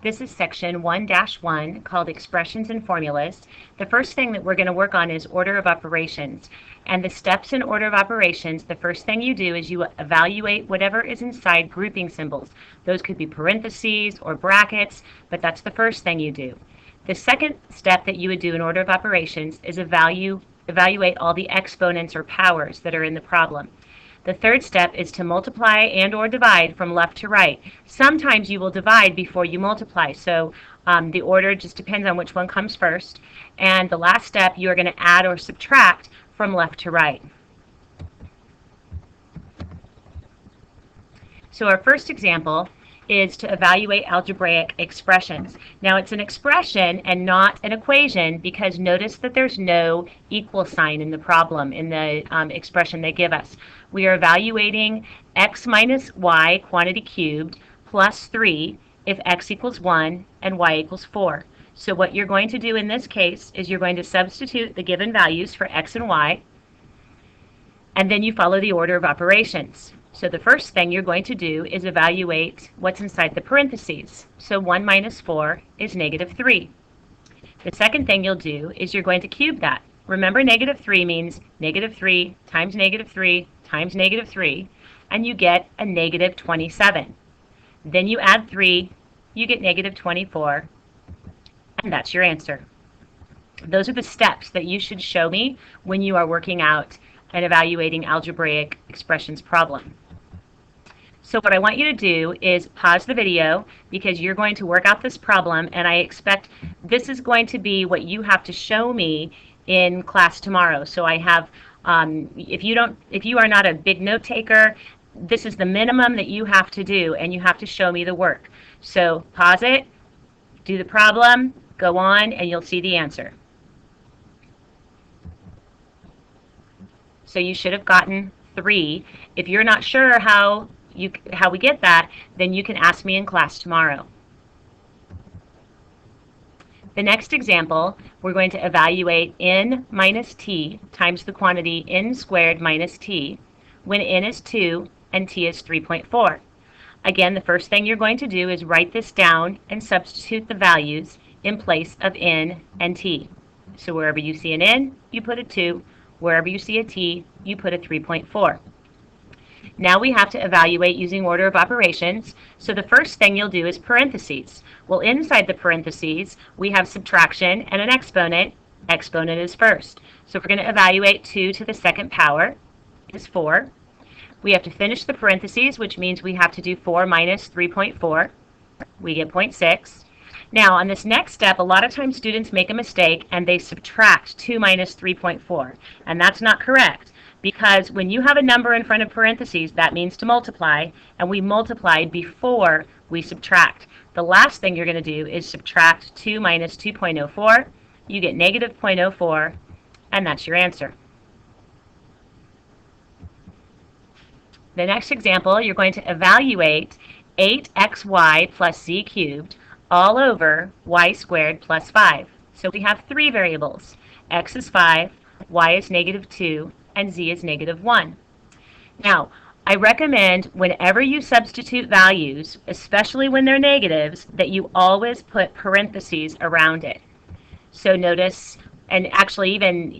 This is section 1-1 called Expressions and Formulas. The first thing that we're going to work on is order of operations. And the steps in order of operations, the first thing you do is you evaluate whatever is inside grouping symbols. Those could be parentheses or brackets, but that's the first thing you do. The second step that you would do in order of operations is evaluate all the exponents or powers that are in the problem. The third step is to multiply and or divide from left to right. Sometimes you will divide before you multiply, so the order just depends on which one comes first. And the last step, you are going to add or subtract from left to right. So our first example is to evaluate algebraic expressions. Now it's an expression and not an equation because notice that there's no equal sign in the problem, in the expression they give us. We are evaluating x minus y quantity cubed plus 3 if x equals 1 and y equals 4. So what you're going to do in this case is you're going to substitute the given values for x and y, and then you follow the order of operations. So the first thing you're going to do is evaluate what's inside the parentheses. So 1 minus 4 is negative 3. The second thing you'll do is you're going to cube that. Remember, negative 3 means negative 3 times negative 3 times negative 3, and you get a negative 27. Then you add 3, you get negative 24, and that's your answer. Those are the steps that you should show me when you are working out and evaluating algebraic expressions problem. So what I want you to do is pause the video because you're going to work out this problem, and I expect this is going to be what you have to show me in class tomorrow. So I have, if you are not a big note taker, this is the minimum that you have to do, and you have to show me the work. So pause it, do the problem, go on, and you'll see the answer. So you should have gotten 3. If you're not sure how we get that, then you can ask me in class tomorrow. The next example, we're going to evaluate n minus t times the quantity n squared minus t when n is 2 and t is 3.4. Again, the first thing you're going to do is write this down and substitute the values in place of n and t. So wherever you see an n, you put a 2. Wherever you see a t, you put a 3.4. Now we have to evaluate using order of operations. So the first thing you'll do is parentheses. Well, inside the parentheses, we have subtraction and an exponent. Exponent is first. So if we're going to evaluate 2 to the second power is 4. We have to finish the parentheses, which means we have to do 4 minus 3.4. We get 0.6. Now, on this next step, a lot of times students make a mistake and they subtract 2 minus 3.4. And that's not correct, because when you have a number in front of parentheses, that means to multiply, and we multiply before we subtract. The last thing you're going to do is subtract 2 minus 2.04. You get negative 0.04, and that's your answer. The next example, you're going to evaluate 8xy plus z cubed all over y squared plus 5. So we have 3 variables. X is 5, y is negative 2, and z is negative 1. Now, I recommend whenever you substitute values, especially when they're negatives, that you always put parentheses around it. So notice, and actually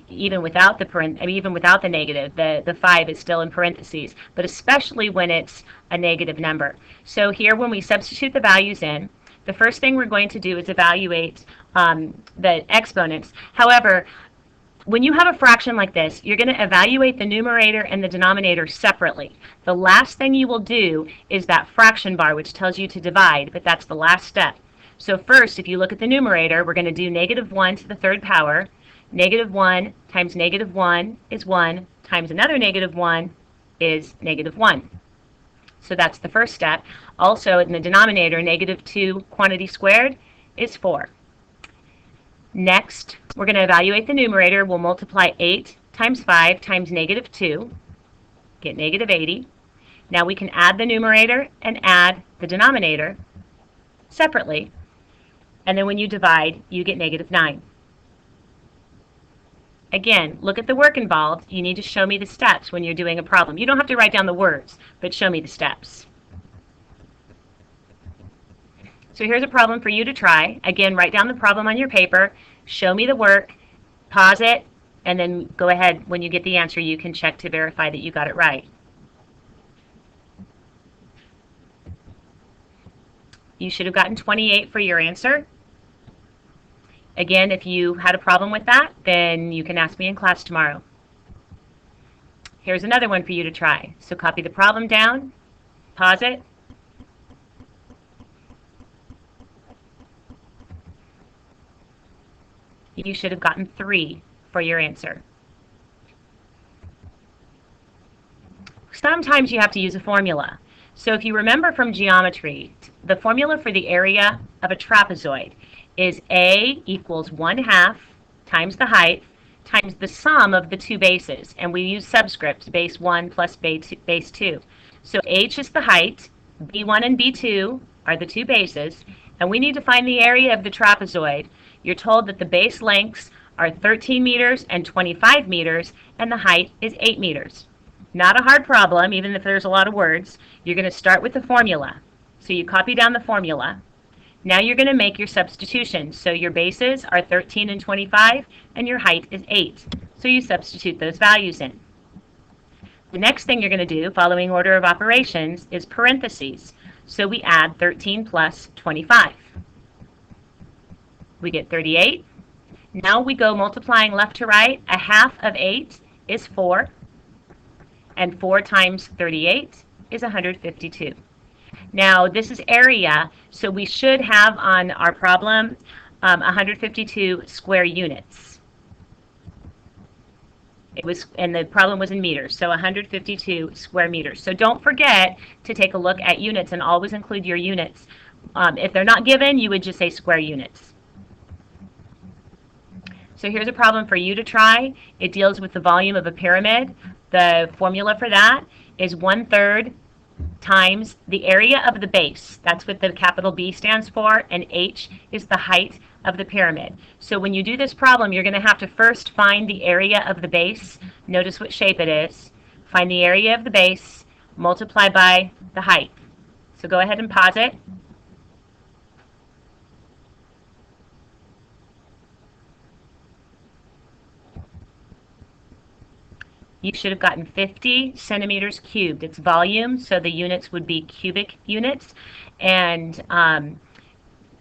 even without the negative, the 5 is still in parentheses, but especially when it's a negative number. So here, when we substitute the values in, the first thing we're going to do is evaluate the exponents. However, when you have a fraction like this, you're going to evaluate the numerator and the denominator separately. The last thing you will do is that fraction bar, which tells you to divide, but that's the last step. So first, if you look at the numerator, we're going to do negative 1 to the third power. Negative 1 times negative 1 is 1, times another negative 1 is negative 1. So that's the first step. Also, in the denominator, negative 2 quantity squared is 4. Next, we're going to evaluate the numerator. We'll multiply 8 times 5 times negative 2, get negative 80. Now we can add the numerator and add the denominator separately. And then when you divide, you get negative 9. Again, look at the work involved. You need to show me the steps when you're doing a problem. You don't have to write down the words, but show me the steps. So here's a problem for you to try. Again, write down the problem on your paper, show me the work, pause it, and then go ahead. When you get the answer, you can check to verify that you got it right. You should have gotten 28 for your answer. Again, if you had a problem with that, then you can ask me in class tomorrow. Here's another one for you to try. So copy the problem down, pause it, you should have gotten 3 for your answer. Sometimes you have to use a formula. So if you remember from geometry, the formula for the area of a trapezoid is A equals 1/2 times the height times the sum of the two bases. And we use subscripts, base 1 plus base 2. So H is the height, B1 and B2 are the two bases, and we need to find the area of the trapezoid. You're told that the base lengths are 13 meters and 25 meters, and the height is 8 meters. Not a hard problem, even if there's a lot of words. You're going to start with the formula. So you copy down the formula. Now you're going to make your substitutions. So your bases are 13 and 25, and your height is 8. So you substitute those values in. The next thing you're going to do, following order of operations, is parentheses. So we add 13 plus 25. We get 38. Now we go multiplying left to right. 1/2 of 8 is 4. And 4 times 38 is 152. Now this is area, so we should have on our problem 152 square units. And the problem was in meters, so 152 square meters. So don't forget to take a look at units and always include your units. If they're not given, you would just say square units. So here's a problem for you to try. It deals with the volume of a pyramid. The formula for that is 1/3 times the area of the base. That's what the capital B stands for, and H is the height of the pyramid. So when you do this problem, you're going to have to first find the area of the base. Notice what shape it is. Find the area of the base, multiply by the height. So go ahead and pause it. You should have gotten 50 centimeters cubed. It's volume, so the units would be cubic units. And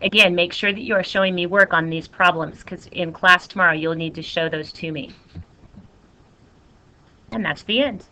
again, make sure that you are showing me work on these problems, because in class tomorrow you'll need to show those to me. And that's the end.